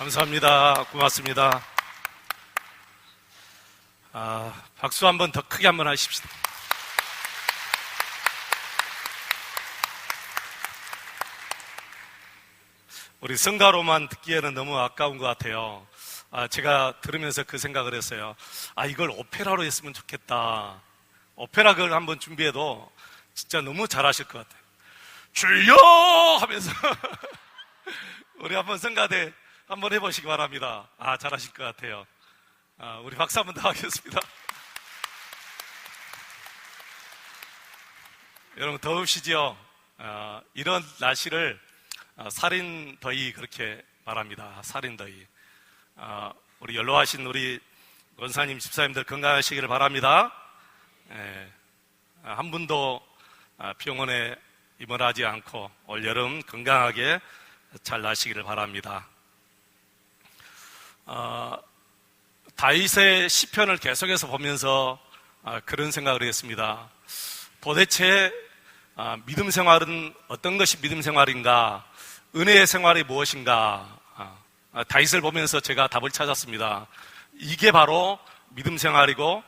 감사합니다. 고맙습니다. 박수 한번 더 크게 한번 하십시다. 우리 성가로만 듣기에는 너무 아까운 것 같아요. 제가 들으면서 그 생각을 했어요. 이걸 오페라로 했으면 좋겠다. 오페라를 한번 준비해도 진짜 너무 잘하실 것 같아요. 주여! 하면서 우리 한번 성가대 한번 해보시기 바랍니다. 잘하실 것 같아요. 우리 박수 한번 더 하겠습니다. 여러분 더우시죠? 이런 날씨를 살인더위 그렇게 말합니다. 살인더위. 우리 연로하신 우리 권사님, 집사님들 건강하시기를 바랍니다. 한 분도 병원에 입원하지 않고 올여름 건강하게 잘 나시기를 바랍니다. 다윗의 시편을 계속해서 보면서 그런 생각을 했습니다. 도대체 믿음 생활은 어떤 것이 믿음 생활인가? 은혜의 생활이 무엇인가? 다윗을 보면서 제가 답을 찾았습니다. 이게 바로 믿음 생활이고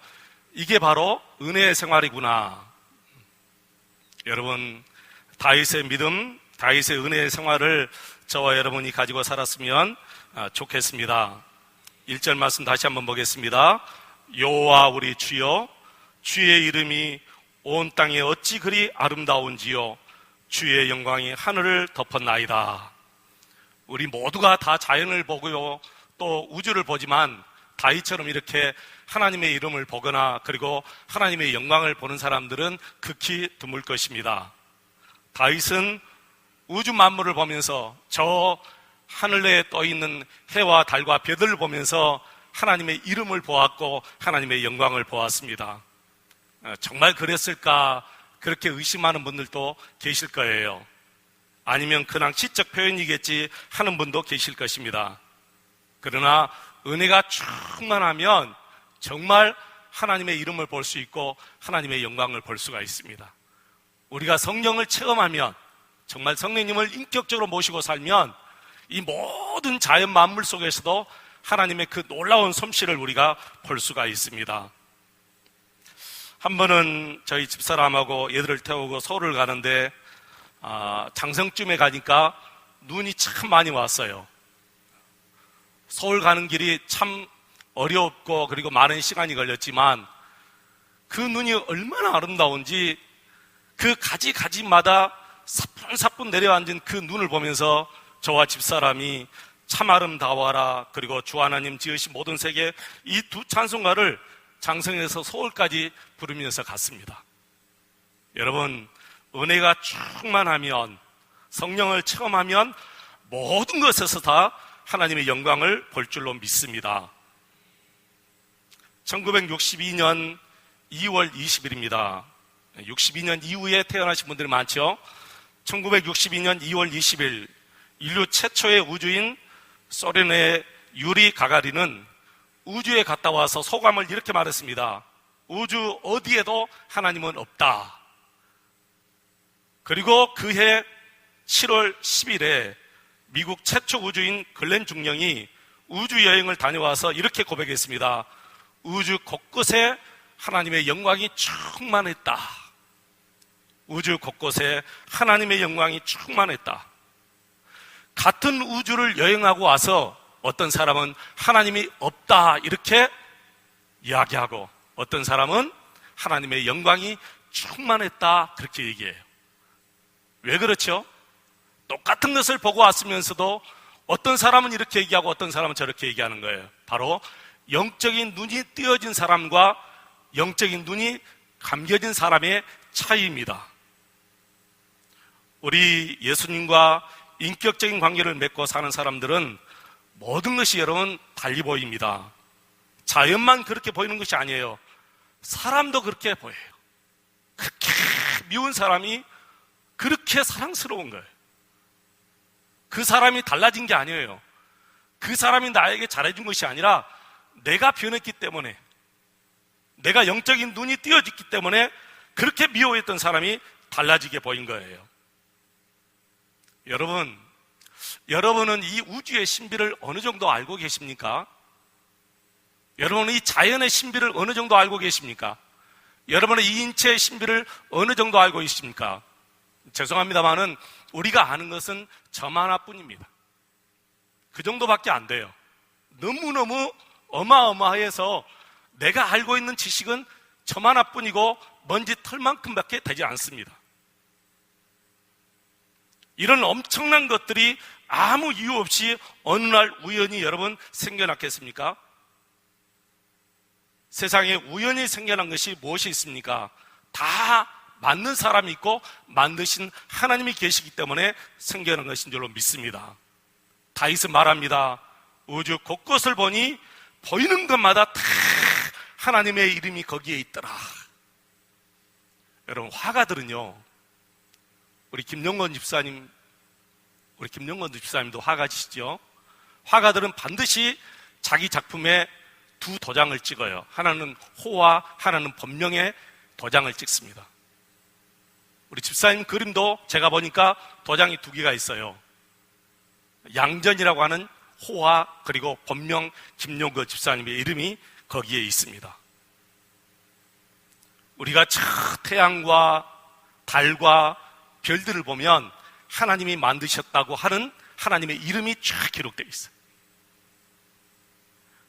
이게 바로 은혜의 생활이구나. 여러분, 다윗의 믿음, 다윗의 은혜의 생활을 저와 여러분이 가지고 살았으면 좋겠습니다. 1절 말씀 다시 한번 보겠습니다. 여호와 우리 주여, 주의 이름이 온 땅에 어찌 그리 아름다운지요, 주의 영광이 하늘을 덮었나이다. 우리 모두가 다 자연을 보고요, 또 우주를 보지만 다윗처럼 이렇게 하나님의 이름을 보거나 그리고 하나님의 영광을 보는 사람들은 극히 드물 것입니다. 다윗은 우주 만물을 보면서 저 하늘에 떠있는 해와 달과 별들을 보면서 하나님의 이름을 보았고 하나님의 영광을 보았습니다. 정말 그랬을까? 그렇게 의심하는 분들도 계실 거예요. 아니면 그냥 시적 표현이겠지 하는 분도 계실 것입니다. 그러나 은혜가 충만하면 정말 하나님의 이름을 볼 수 있고 하나님의 영광을 볼 수가 있습니다. 우리가 성령을 체험하면, 정말 성령님을 인격적으로 모시고 살면 이 모든 자연 만물 속에서도 하나님의 그 놀라운 솜씨를 우리가 볼 수가 있습니다. 한 번은 저희 집사람하고 얘들을 태우고 서울을 가는데 장성쯤에 가니까 눈이 참 많이 왔어요. 서울 가는 길이 참 어렵고 그리고 많은 시간이 걸렸지만 그 눈이 얼마나 아름다운지 그 가지가지마다 사뿐사뿐 내려앉은 그 눈을 보면서 저와 집사람이 참 아름다워라, 그리고 주 하나님 지으신 모든 세계, 이 두 찬송가를 장성에서 서울까지 부르면서 갔습니다. 여러분, 은혜가 충만하면, 성령을 체험하면 모든 것에서 다 하나님의 영광을 볼 줄로 믿습니다. 1962년 2월 20일입니다. 62년 이후에 태어나신 분들이 많죠. 1962년 2월 20일 인류 최초의 우주인 소련의 유리 가가린은 우주에 갔다 와서 소감을 이렇게 말했습니다. 우주 어디에도 하나님은 없다. 그리고 그해 7월 10일에 미국 최초 우주인 글렌 중령이 우주 여행을 다녀와서 이렇게 고백했습니다. 우주 곳곳에 하나님의 영광이 충만했다. 우주 곳곳에 하나님의 영광이 충만했다. 같은 우주를 여행하고 와서 어떤 사람은 하나님이 없다 이렇게 이야기하고 어떤 사람은 하나님의 영광이 충만했다 그렇게 얘기해요. 왜 그렇죠? 똑같은 것을 보고 왔으면서도 어떤 사람은 이렇게 얘기하고 어떤 사람은 저렇게 얘기하는 거예요. 바로 영적인 눈이 띄어진 사람과 영적인 눈이 감겨진 사람의 차이입니다. 우리 예수님과 인격적인 관계를 맺고 사는 사람들은 모든 것이 여러분 달리 보입니다. 자연만 그렇게 보이는 것이 아니에요. 사람도 그렇게 보여요. 그렇게 미운 사람이 그렇게 사랑스러운 거예요. 그 사람이 달라진 게 아니에요. 그 사람이 나에게 잘해준 것이 아니라 내가 변했기 때문에, 내가 영적인 눈이 띄어졌기 때문에 그렇게 미워했던 사람이 달라지게 보인 거예요. 여러분, 여러분은 이 우주의 신비를 어느 정도 알고 계십니까? 여러분은 이 자연의 신비를 어느 정도 알고 계십니까? 여러분은 이 인체의 신비를 어느 정도 알고 계십니까? 죄송합니다만은 우리가 아는 것은 점 하나뿐입니다. 그 정도밖에 안 돼요. 너무너무 어마어마해서 내가 알고 있는 지식은 점 하나뿐이고 먼지 털만큼밖에 되지 않습니다. 이런 엄청난 것들이 아무 이유 없이 어느 날 우연히 여러분 생겨났겠습니까? 세상에 우연히 생겨난 것이 무엇이 있습니까? 다 만든 사람이 있고 만드신 하나님이 계시기 때문에 생겨난 것인 줄로 믿습니다. 다윗은 말합니다. 우주 곳곳을 보니 보이는 것마다 다 하나님의 이름이 거기에 있더라. 여러분, 화가들은요, 우리 김영건 집사님도 화가시죠? 화가들은 반드시 자기 작품에 두 도장을 찍어요. 하나는 호와 하나는 법명의 도장을 찍습니다. 우리 집사님 그림도 제가 보니까 도장이 두 개가 있어요. 양전이라고 하는 호와 그리고 법명 김용건 집사님의 이름이 거기에 있습니다. 우리가 저 태양과 달과 별들을 보면 하나님이 만드셨다고 하는 하나님의 이름이 쫙 기록되어 있어요.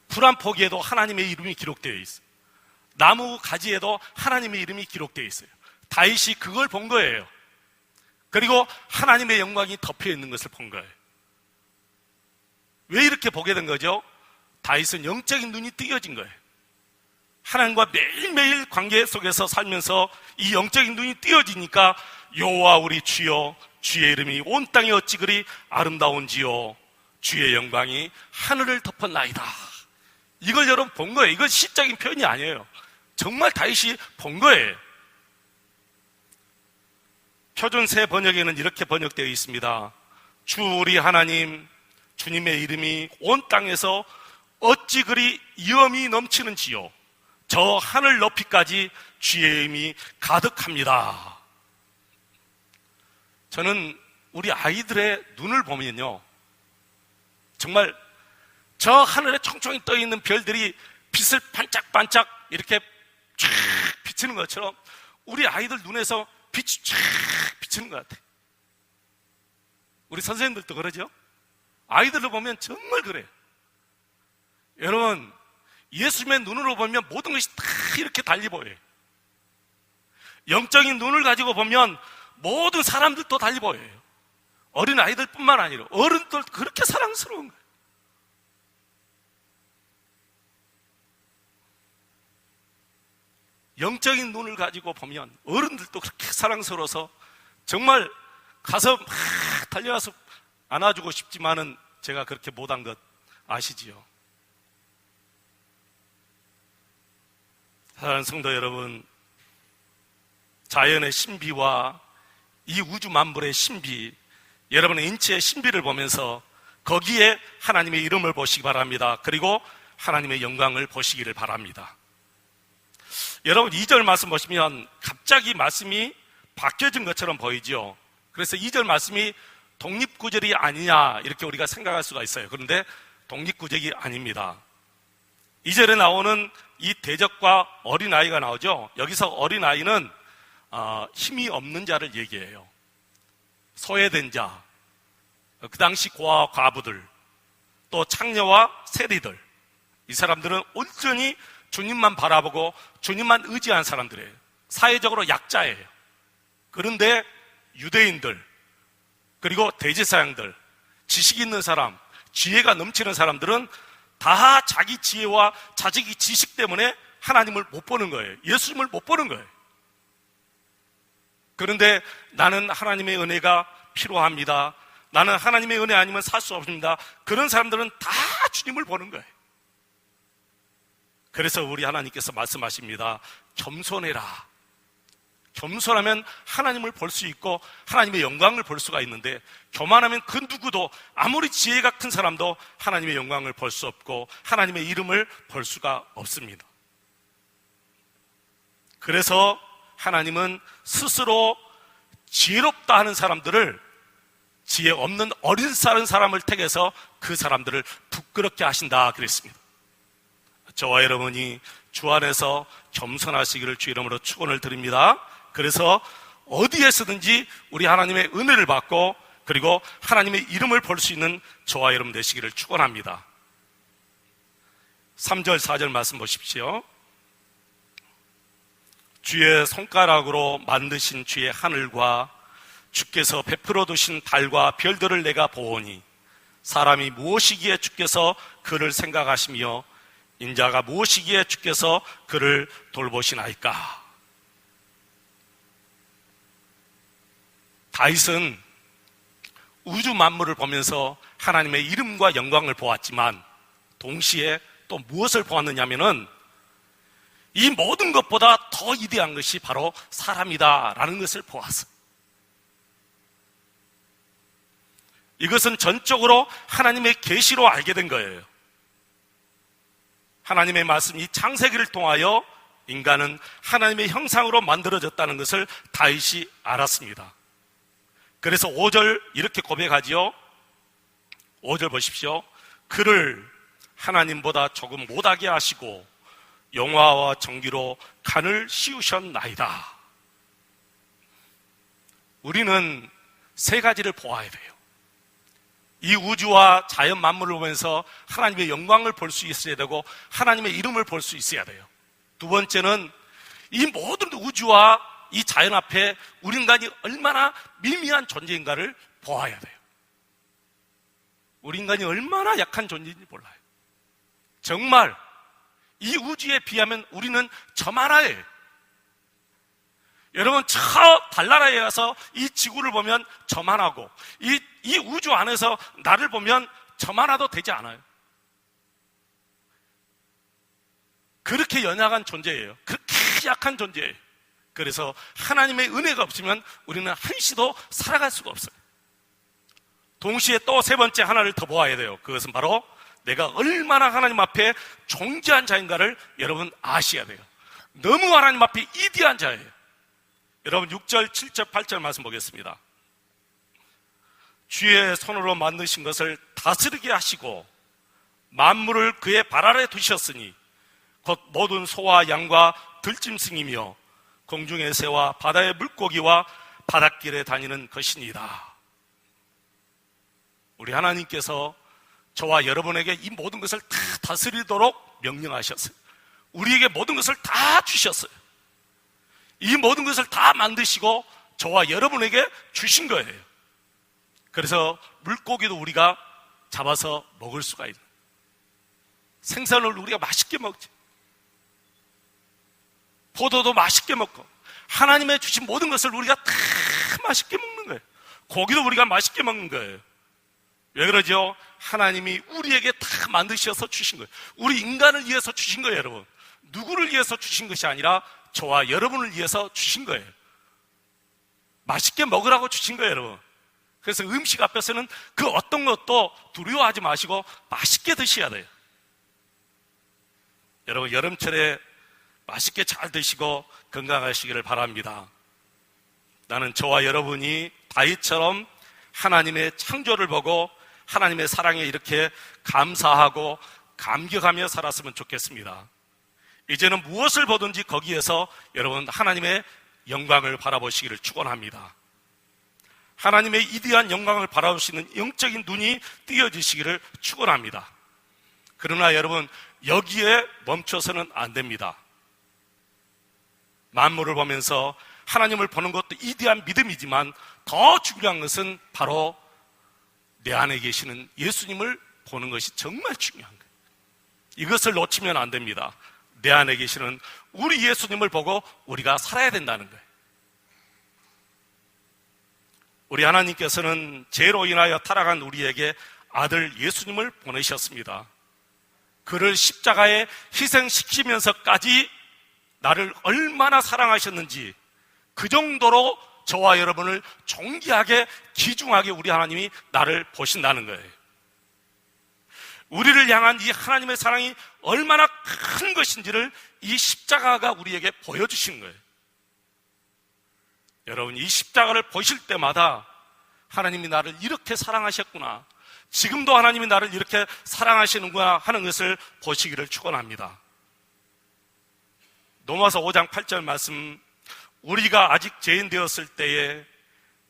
풀 한 포기에도 하나님의 이름이 기록되어 있어요. 나무 가지에도 하나님의 이름이 기록되어 있어요. 다윗이 그걸 본 거예요. 그리고 하나님의 영광이 덮여 있는 것을 본 거예요. 왜 이렇게 보게 된 거죠? 다윗은 영적인 눈이 띄어진 거예요. 하나님과 매일매일 관계 속에서 살면서 이 영적인 눈이 띄어지니까 여호와 우리 주여, 주의 이름이 온 땅에 어찌 그리 아름다운지요, 주의 영광이 하늘을 덮었나이다. 이걸 여러분 본 거예요. 이건 시적인 표현이 아니에요. 정말 다윗이 본 거예요. 표준 새 번역에는 이렇게 번역되어 있습니다. 주 우리 하나님, 주님의 이름이 온 땅에서 어찌 그리 위엄이 넘치는지요, 저 하늘 높이까지 주의 이름이 가득합니다. 저는 우리 아이들의 눈을 보면요, 정말 저 하늘에 총총히 떠 있는 별들이 빛을 반짝반짝 이렇게 쫙 비치는 것처럼 우리 아이들 눈에서 빛이 쫙 비치는 것 같아요. 우리 선생님들도 그러죠? 아이들을 보면 정말 그래요. 여러분, 예수님의 눈으로 보면 모든 것이 다 이렇게 달리 보여요. 영적인 눈을 가지고 보면 모든 사람들도 달리 보여요. 어린 아이들뿐만 아니라 어른도 그렇게 사랑스러운 거예요. 영적인 눈을 가지고 보면 어른들도 그렇게 사랑스러워서 정말 가서 막 달려와서 안아주고 싶지만은 제가 그렇게 못한 것 아시지요? 사랑하는 성도 여러분, 자연의 신비와 이 우주 만물의 신비, 여러분의 인체의 신비를 보면서 거기에 하나님의 이름을 보시기 바랍니다. 그리고 하나님의 영광을 보시기를 바랍니다. 여러분 2절 말씀 보시면 갑자기 말씀이 바뀌어진 것처럼 보이죠. 그래서 2절 말씀이 독립구절이 아니냐 이렇게 우리가 생각할 수가 있어요. 그런데 독립구절이 아닙니다. 2절에 나오는 이 대적과 어린아이가 나오죠. 여기서 어린아이는 힘이 없는 자를 얘기해요. 소외된 자, 그 당시 고아와 과부들, 또 창녀와 세리들, 이 사람들은 온전히 주님만 바라보고 주님만 의지한 사람들이에요. 사회적으로 약자예요. 그런데 유대인들, 그리고 대제사장들, 지식 있는 사람, 지혜가 넘치는 사람들은 다 자기 지혜와 자기 지식 때문에 하나님을 못 보는 거예요. 예수님을 못 보는 거예요. 그런데 나는 하나님의 은혜가 필요합니다. 나는 하나님의 은혜 아니면 살 수 없습니다. 그런 사람들은 다 주님을 보는 거예요. 그래서 우리 하나님께서 말씀하십니다. 겸손해라. 겸손하면 하나님을 볼 수 있고 하나님의 영광을 볼 수가 있는데, 교만하면 그 누구도, 아무리 지혜가 큰 사람도 하나님의 영광을 볼 수 없고 하나님의 이름을 볼 수가 없습니다. 그래서 하나님은 스스로 지혜롭다 하는 사람들을 지혜 없는 어린 사람을 택해서 그 사람들을 부끄럽게 하신다 그랬습니다. 저와 여러분이 주 안에서 겸손하시기를 주 이름으로 축원을 드립니다. 그래서 어디에서든지 우리 하나님의 은혜를 받고 그리고 하나님의 이름을 볼 수 있는 저와 여러분 되시기를 축원합니다. 3절 4절 말씀 보십시오. 주의 손가락으로 만드신 주의 하늘과 주께서 베풀어 두신 달과 별들을 내가 보오니 사람이 무엇이기에 주께서 그를 생각하시며 인자가 무엇이기에 주께서 그를 돌보시나이까. 다윗은 우주 만물을 보면서 하나님의 이름과 영광을 보았지만 동시에 또 무엇을 보았느냐면은 이 모든 것보다 더 위대한 것이 바로 사람이다라는 것을 보았어요. 이것은 전적으로 하나님의 계시로 알게 된 거예요. 하나님의 말씀, 이 창세기를 통하여 인간은 하나님의 형상으로 만들어졌다는 것을 다윗이 알았습니다. 그래서 5절 이렇게 고백하지요. 5절 보십시오. 그를 하나님보다 조금 못하게 하시고 영화와 정기로 간을 씌우셨나이다. 우리는 세 가지를 보아야 돼요. 이 우주와 자연 만물을 보면서 하나님의 영광을 볼 수 있어야 되고 하나님의 이름을 볼 수 있어야 돼요. 두 번째는 이 모든 우주와 이 자연 앞에 우리 인간이 얼마나 미미한 존재인가를 보아야 돼요. 우리 인간이 얼마나 약한 존재인지 몰라요. 정말 이 우주에 비하면 우리는 저만하예요. 여러분, 저 달나라에 가서 이 지구를 보면 저만하고 이 우주 안에서 나를 보면 저만하도 되지 않아요. 그렇게 연약한 존재예요. 그렇게 약한 존재예요. 그래서 하나님의 은혜가 없으면 우리는 한시도 살아갈 수가 없어요. 동시에 또 세 번째 하나를 더 보아야 돼요. 그것은 바로 내가 얼마나 하나님 앞에 존귀한 자인가를 여러분 아셔야 돼요. 너무 하나님 앞에 이디한 자예요. 여러분 6절, 7절, 8절 말씀 보겠습니다. 주의 손으로 만드신 것을 다스리게 하시고 만물을 그의 발 아래 두셨으니 곧 모든 소와 양과 들짐승이며 공중의 새와 바다의 물고기와 바닷길에 다니는 것이니이다. 우리 하나님께서 저와 여러분에게 이 모든 것을 다 다스리도록 명령하셨어요. 우리에게 모든 것을 다 주셨어요. 이 모든 것을 다 만드시고 저와 여러분에게 주신 거예요. 그래서 물고기도 우리가 잡아서 먹을 수가 있는, 생선을 우리가 맛있게 먹지, 포도도 맛있게 먹고 하나님의 주신 모든 것을 우리가 다 맛있게 먹는 거예요. 고기도 우리가 맛있게 먹는 거예요. 왜 그러죠? 하나님이 우리에게 다 만드셔서 주신 거예요. 우리 인간을 위해서 주신 거예요, 여러분. 누구를 위해서 주신 것이 아니라 저와 여러분을 위해서 주신 거예요. 맛있게 먹으라고 주신 거예요, 여러분. 그래서 음식 앞에서는 그 어떤 것도 두려워하지 마시고 맛있게 드셔야 돼요. 여러분, 여름철에 맛있게 잘 드시고 건강하시기를 바랍니다. 나는 저와 여러분이 다윗처럼 하나님의 창조를 보고 하나님의 사랑에 이렇게 감사하고 감격하며 살았으면 좋겠습니다. 이제는 무엇을 보든지 거기에서 여러분 하나님의 영광을 바라보시기를 축원합니다. 하나님의 이디한 영광을 바라보시는 영적인 눈이 띄어지시기를 축원합니다. 그러나 여러분, 여기에 멈춰서는 안 됩니다. 만물을 보면서 하나님을 보는 것도 이디한 믿음이지만 더 중요한 것은 바로 내 안에 계시는 예수님을 보는 것이 정말 중요한 거예요. 이것을 놓치면 안 됩니다. 내 안에 계시는 우리 예수님을 보고 우리가 살아야 된다는 거예요. 우리 하나님께서는 죄로 인하여 타락한 우리에게 아들 예수님을 보내셨습니다. 그를 십자가에 희생시키면서까지 나를 얼마나 사랑하셨는지, 그 정도로 저와 여러분을 존귀하게 귀중하게 우리 하나님이 나를 보신다는 거예요. 우리를 향한 이 하나님의 사랑이 얼마나 큰 것인지를 이 십자가가 우리에게 보여주신 거예요. 여러분, 이 십자가를 보실 때마다 하나님이 나를 이렇게 사랑하셨구나, 지금도 하나님이 나를 이렇게 사랑하시는구나 하는 것을 보시기를 축원합니다. 로마서 5장 8절 말씀, 우리가 아직 죄인 되었을 때에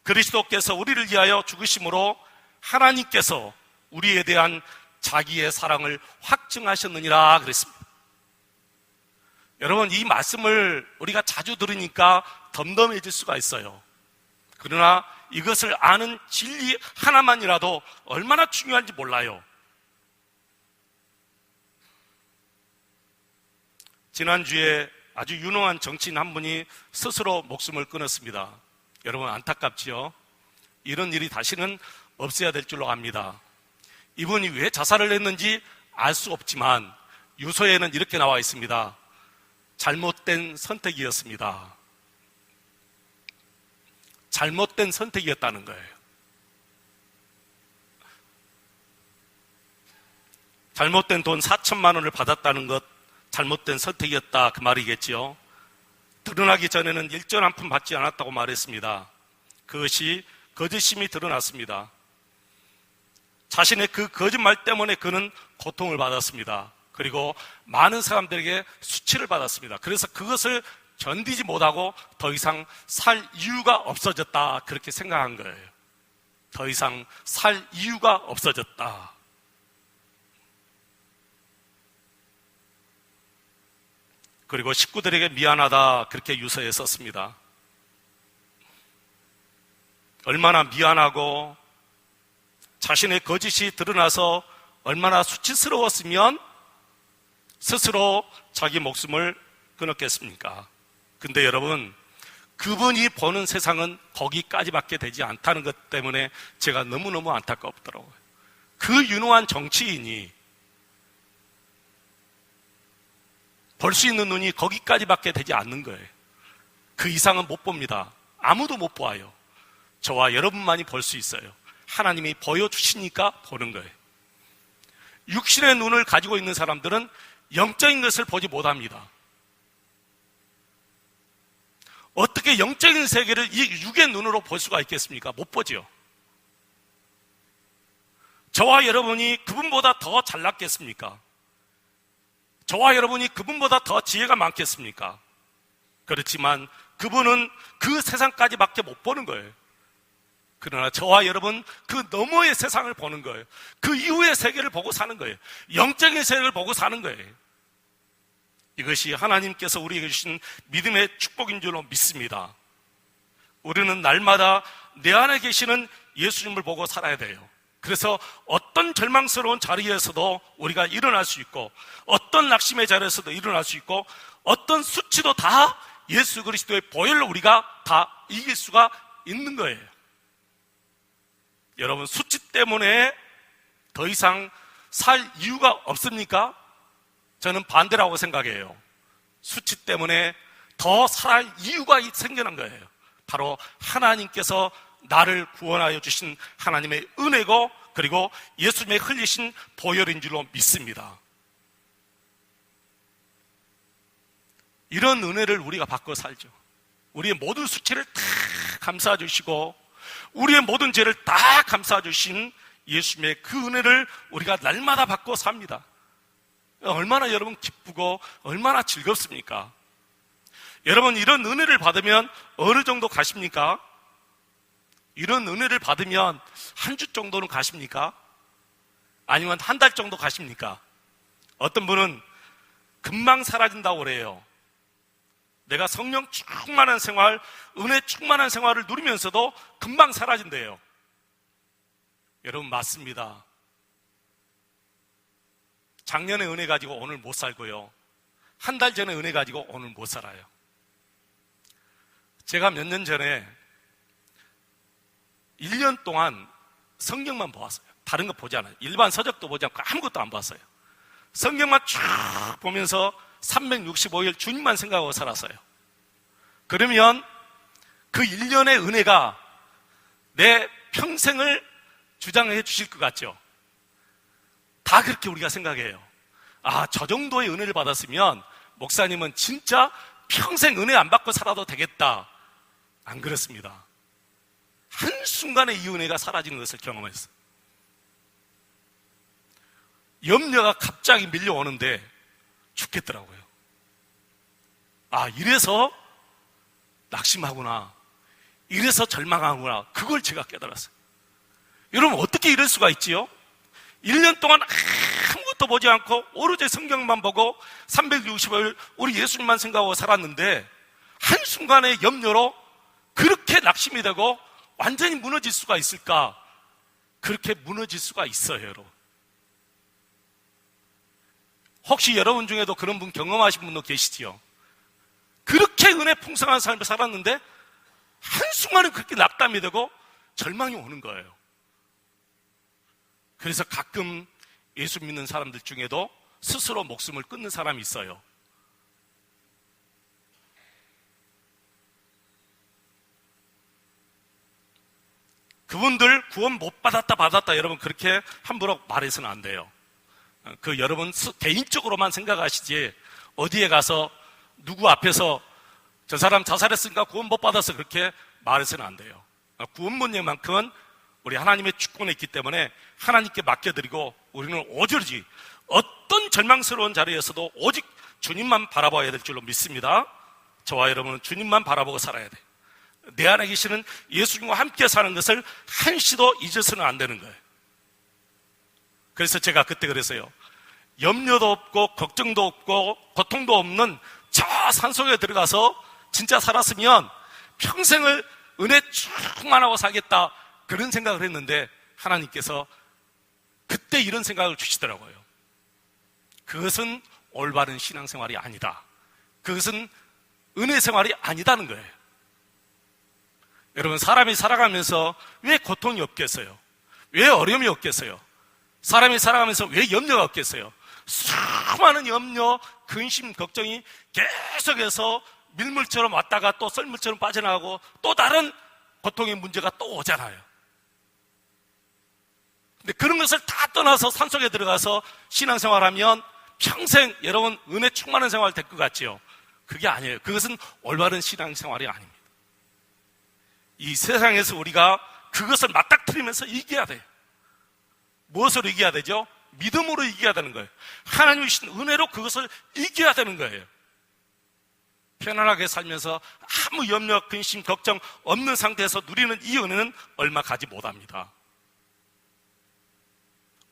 그리스도께서 우리를 위하여 죽으심으로 하나님께서 우리에 대한 자기의 사랑을 확증하셨느니라 그랬습니다. 여러분, 이 말씀을 우리가 자주 들으니까 덤덤해질 수가 있어요. 그러나 이것을 아는 진리 하나만이라도 얼마나 중요한지 몰라요. 지난주에 아주 유능한 정치인 한 분이 스스로 목숨을 끊었습니다. 여러분, 안타깝지요? 이런 일이 다시는 없어야 될 줄로 압니다. 이분이 왜 자살을 했는지 알 수 없지만 유서에는 이렇게 나와 있습니다. 잘못된 선택이었습니다. 잘못된 선택이었다는 거예요. 잘못된 돈 4천만 원을 받았다는 것, 잘못된 선택이었다, 그 말이겠지요. 드러나기 전에는 일전 한 푼 받지 않았다고 말했습니다. 그것이 거짓심이 드러났습니다. 자신의 그 거짓말 때문에 그는 고통을 받았습니다. 그리고 많은 사람들에게 수치를 받았습니다. 그래서 그것을 견디지 못하고 더 이상 살 이유가 없어졌다, 그렇게 생각한 거예요. 더 이상 살 이유가 없어졌다. 그리고 식구들에게 미안하다, 그렇게 유서에 썼습니다. 얼마나 미안하고 자신의 거짓이 드러나서 얼마나 수치스러웠으면 스스로 자기 목숨을 끊었겠습니까? 근데 여러분, 그분이 보는 세상은 거기까지밖에 되지 않다는 것 때문에 제가 너무너무 안타깝더라고요. 그 유능한 정치인이 볼 수 있는 눈이 거기까지밖에 되지 않는 거예요. 그 이상은 못 봅니다. 아무도 못 보아요. 저와 여러분만이 볼 수 있어요. 하나님이 보여주시니까 보는 거예요. 육신의 눈을 가지고 있는 사람들은 영적인 것을 보지 못합니다. 어떻게 영적인 세계를 이 육의 눈으로 볼 수가 있겠습니까? 못 보죠. 저와 여러분이 그분보다 더 잘났겠습니까? 저와 여러분이 그분보다 더 지혜가 많겠습니까? 그렇지만 그분은 그 세상까지밖에 못 보는 거예요. 그러나 저와 여러분, 그 너머의 세상을 보는 거예요. 그 이후의 세계를 보고 사는 거예요. 영적인 세계를 보고 사는 거예요. 이것이 하나님께서 우리에게 주신 믿음의 축복인 줄로 믿습니다. 우리는 날마다 내 안에 계시는 예수님을 보고 살아야 돼요. 그래서 어떤 절망스러운 자리에서도 우리가 일어날 수 있고, 어떤 낙심의 자리에서도 일어날 수 있고, 어떤 수치도 다 예수 그리스도의 보혈로 우리가 다 이길 수가 있는 거예요. 여러분, 수치 때문에 더 이상 살 이유가 없습니까? 저는 반대라고 생각해요. 수치 때문에 더 살 이유가 생겨난 거예요. 바로 하나님께서 나를 구원하여 주신 하나님의 은혜고, 그리고 예수님의 흘리신 보혈인 줄로 믿습니다. 이런 은혜를 우리가 받고 살죠. 우리의 모든 수치를 다 감싸 주시고 우리의 모든 죄를 다 감싸 주신 예수님의 그 은혜를 우리가 날마다 받고 삽니다. 얼마나 여러분 기쁘고 얼마나 즐겁습니까? 여러분, 이런 은혜를 받으면 어느 정도 가십니까? 이런 은혜를 받으면 한 주 정도는 가십니까? 아니면 한 달 정도 가십니까? 어떤 분은 금방 사라진다고 그래요. 내가 성령 충만한 생활, 은혜 충만한 생활을 누리면서도 금방 사라진대요. 여러분, 맞습니다. 작년에 은혜 가지고 오늘 못 살고요, 한 달 전에 은혜 가지고 오늘 못 살아요. 제가 몇 년 전에 1년 동안 성경만 보았어요. 다른 거 보지 않아요. 일반 서적도 보지 않고 아무것도 안 봤어요. 성경만 쭉 보면서 365일 주님만 생각하고 살았어요. 그러면 그 1년의 은혜가 내 평생을 주장해 주실 것 같죠? 다 그렇게 우리가 생각해요. 아, 저 정도의 은혜를 받았으면 목사님은 진짜 평생 은혜 안 받고 살아도 되겠다. 안 그렇습니다. 한순간에 이 은혜가 사라지는 것을 경험했어요. 염려가 갑자기 밀려오는데 죽겠더라고요. 아, 이래서 낙심하구나, 이래서 절망하구나, 그걸 제가 깨달았어요. 여러분, 어떻게 이럴 수가 있지요? 1년 동안 아무것도 보지 않고 오로지 성경만 보고 365일 우리 예수님만 생각하고 살았는데 한순간에 염려로 그렇게 낙심이 되고 완전히 무너질 수가 있을까? 그렇게 무너질 수가 있어요, 여러분. 혹시 여러분 중에도 그런 분 경험하신 분도 계시지요? 그렇게 은혜 풍성한 삶을 살았는데 한순간에 그렇게 낙담이 되고 절망이 오는 거예요. 그래서 가끔 예수 믿는 사람들 중에도 스스로 목숨을 끊는 사람이 있어요. 그분들 구원 못 받았다 여러분 그렇게 함부로 말해서는 안 돼요. 그 여러분 개인적으로만 생각하시지 어디에 가서 누구 앞에서 저 사람 자살했으니까 구원 못 받아서 그렇게 말해서는 안 돼요. 구원 문제만큼은 우리 하나님의 주권에 있기 때문에 하나님께 맡겨드리고 우리는 오직 어떤 절망스러운 자리에서도 오직 주님만 바라봐야 될 줄로 믿습니다. 저와 여러분은 주님만 바라보고 살아야 돼요. 내 안에 계시는 예수님과 함께 사는 것을 한시도 잊어서는 안 되는 거예요. 그래서 제가 그때 그랬어요. 염려도 없고 걱정도 없고 고통도 없는 저 산속에 들어가서 진짜 살았으면 평생을 은혜 충만하고 살겠다, 그런 생각을 했는데 하나님께서 그때 이런 생각을 주시더라고요. 그것은 올바른 신앙생활이 아니다. 그것은 은혜 생활이 아니다는 거예요. 여러분, 사람이 살아가면서 왜 고통이 없겠어요? 왜 어려움이 없겠어요? 사람이 살아가면서 왜 염려가 없겠어요? 수많은 염려, 근심, 걱정이 계속해서 밀물처럼 왔다가 또 썰물처럼 빠져나가고 또 다른 고통의 문제가 또 오잖아요. 근데 그런 것을 다 떠나서 산속에 들어가서 신앙생활하면 평생 여러분 은혜 충만한 생활 될 것 같지요? 그게 아니에요. 그것은 올바른 신앙생활이 아닙니다. 이 세상에서 우리가 그것을 맞닥뜨리면서 이겨야 돼요. 무엇으로 이겨야 되죠? 믿음으로 이겨야 되는 거예요. 하나님이 주신 은혜로 그것을 이겨야 되는 거예요. 편안하게 살면서 아무 염려, 근심, 걱정 없는 상태에서 누리는 이 은혜는 얼마 가지 못합니다.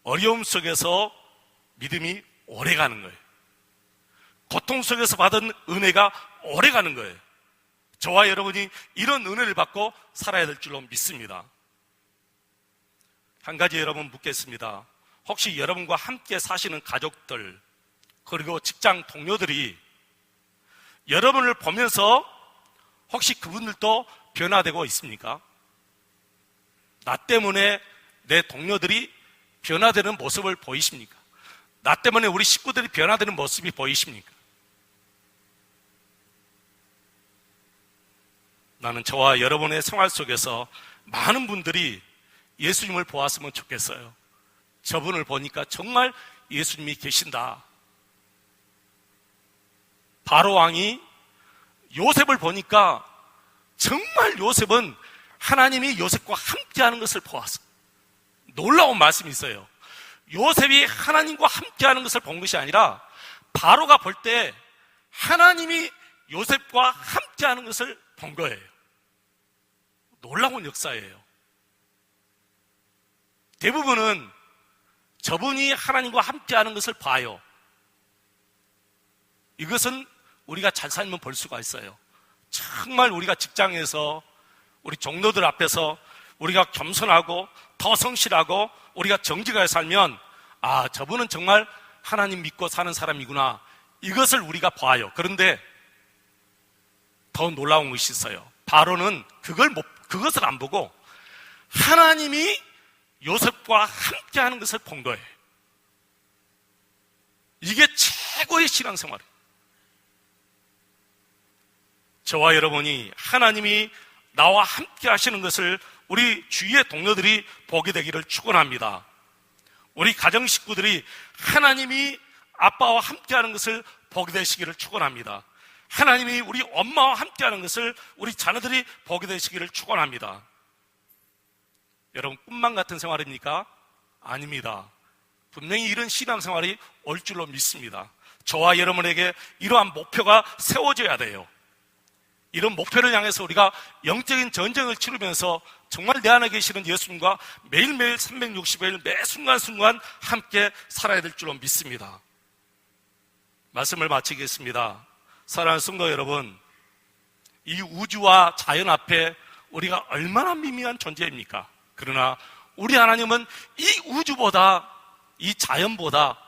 어려움 속에서 믿음이 오래 가는 거예요. 고통 속에서 받은 은혜가 오래 가는 거예요. 저와 여러분이 이런 은혜를 받고 살아야 될 줄로 믿습니다. 한 가지 여러분 묻겠습니다. 혹시 여러분과 함께 사시는 가족들 그리고 직장 동료들이 여러분을 보면서 혹시 그분들도 변화되고 있습니까? 나 때문에 내 동료들이 변화되는 모습을 보이십니까? 나 때문에 우리 식구들이 변화되는 모습이 보이십니까? 나는 저와 여러분의 생활 속에서 많은 분들이 예수님을 보았으면 좋겠어요. 저분을 보니까 정말 예수님이 계신다. 바로 왕이 요셉을 보니까 정말 요셉은 하나님이 요셉과 함께하는 것을 보았어요. 놀라운 말씀이 있어요. 요셉이 하나님과 함께하는 것을 본 것이 아니라 바로가 볼 때 하나님이 요셉과 함께하는 것을 본 거예요. 놀라운 역사예요. 대부분은 저분이 하나님과 함께하는 것을 봐요. 이것은 우리가 잘 살면 볼 수가 있어요. 정말 우리가 직장에서 우리 종로들 앞에서 우리가 겸손하고 더 성실하고 우리가 정직하게 살면 아, 저분은 정말 하나님 믿고 사는 사람이구나, 이것을 우리가 봐요. 그런데 더 놀라운 것이 있어요. 바로는 그것을 안 보고 하나님이 요셉과 함께하는 것을 본 거예요. 이게 최고의 신앙생활이에요. 저와 여러분이 하나님이 나와 함께 하시는 것을 우리 주위의 동료들이 보게 되기를 축원합니다. 우리 가정 식구들이 하나님이 아빠와 함께 하는 것을 보게 되시기를 축원합니다. 하나님이 우리 엄마와 함께 하는 것을 우리 자녀들이 보게 되시기를 축원합니다. 여러분 꿈만 같은 생활입니까? 아닙니다. 분명히 이런 신앙생활이 올 줄로 믿습니다. 저와 여러분에게 이러한 목표가 세워져야 돼요. 이런 목표를 향해서 우리가 영적인 전쟁을 치르면서 정말 내 안에 계시는 예수님과 매일매일 360일 매 순간순간 함께 살아야 될 줄로 믿습니다. 말씀을 마치겠습니다. 사랑하는 성도 여러분, 이 우주와 자연 앞에 우리가 얼마나 미미한 존재입니까? 그러나 우리 하나님은 이 우주보다, 이 자연보다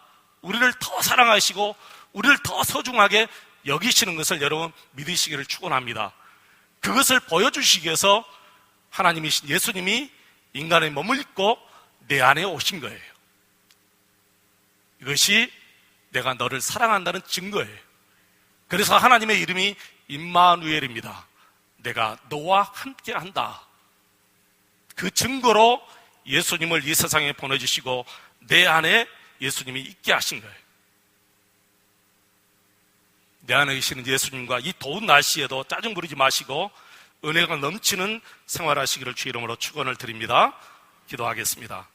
우리를 더 사랑하시고 우리를 더 소중하게 여기시는 것을 여러분 믿으시기를 축원합니다. 그것을 보여주시기 위해서 하나님이신 예수님이 인간의 몸을 입고 내 안에 오신 거예요. 이것이 내가 너를 사랑한다는 증거예요. 그래서 하나님의 이름이 임마누엘입니다. 내가 너와 함께한다. 그 증거로 예수님을 이 세상에 보내주시고 내 안에 예수님이 있게 하신 거예요. 내 안에 계시는 예수님과 이 더운 날씨에도 짜증 부리지 마시고 은혜가 넘치는 생활하시기를 주 이름으로 축원을 드립니다. 기도하겠습니다.